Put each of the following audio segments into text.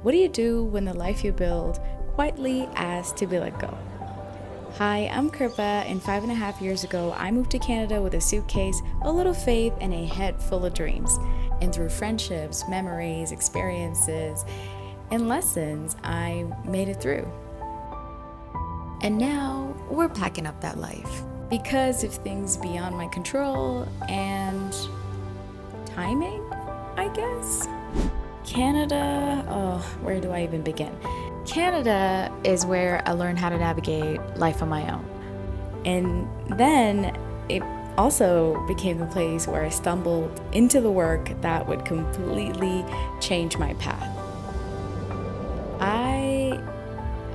What do you do when the life you build quietly asks to be let go? Hi, I'm Kirpa, and 5.5 years ago, I moved to Canada with a suitcase, a little faith, and a head full of dreams. And through friendships, memories, experiences, and lessons, I made it through. And now we're packing up that life because of things beyond my control and timing, I guess. Canada, oh, where do I even begin? Canada is where I learned how to navigate life on my own. And then it also became the place where I stumbled into the work that would completely change my path. I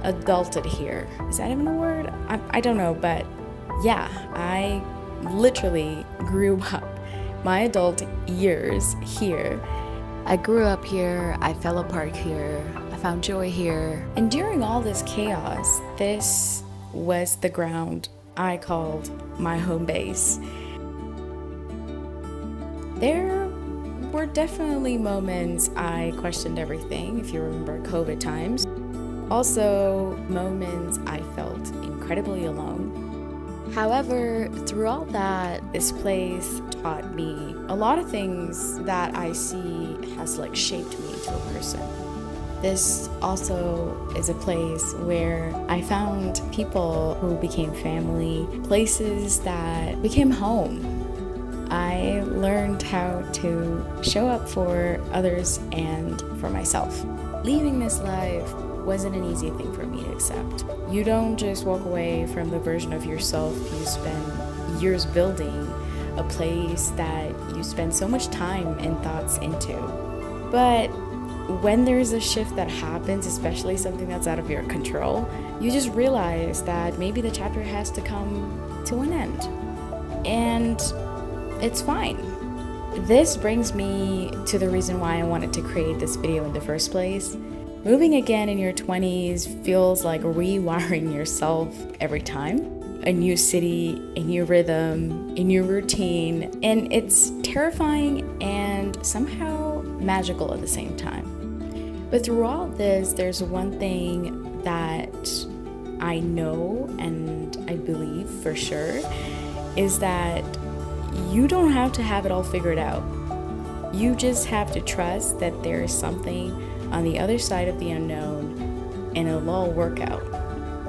adulted here. Is that even a word? I don't know, but yeah, I literally grew up my adult years here. I grew up here, I fell apart here, I found joy here. And during all this chaos, this was the ground I called my home base. There were definitely moments I questioned everything, if you remember COVID times. Also, moments I felt incredibly alone. However, through all that, this place taught me a lot of things that I see has shaped me to a person. This also is a place where I found people who became family, places that became home. I learned how to show up for others and for myself. Leaving this life wasn't an easy thing for me to accept. You don't just walk away from the version of yourself you spend years building, a place that you spend so much time and thoughts into. But when there's a shift that happens, especially something that's out of your control, you just realize that maybe the chapter has to come to an end. And it's fine. This brings me to the reason why I wanted to create this video in the first place. Moving again in your 20s feels like rewiring yourself every time. A new city, a new rhythm, a new routine, and it's terrifying and somehow magical at the same time. But through all this, there's one thing that I know and I believe for sure is that you don't have to have it all figured out. You just have to trust that there is something on the other side of the unknown, and it'll all work out,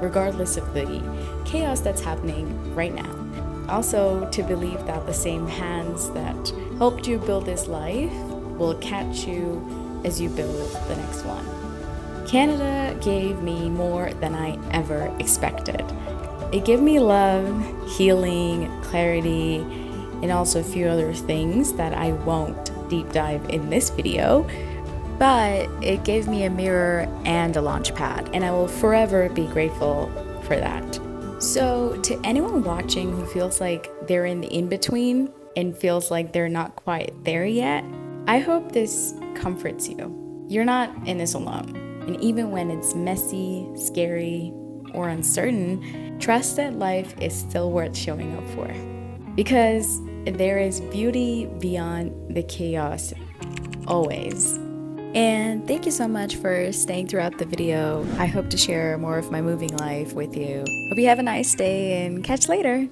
regardless of the chaos that's happening right now. Also, to believe that the same hands that helped you build this life will catch you as you build the next one. Canada gave me more than I ever expected. It gave me love, healing, clarity, and also a few other things that I won't deep dive in this video. But it gave me a mirror and a launch pad, and I will forever be grateful for that. So to anyone watching who feels like they're in the in-between and feels like they're not quite there yet, I hope this comforts you. You're not in this alone. And even when it's messy, scary, or uncertain, trust that life is still worth showing up for. Because there is beauty beyond the chaos, always. And thank you so much for staying throughout the video. I hope to share more of my moving life with you. Hope you have a nice day and catch you later.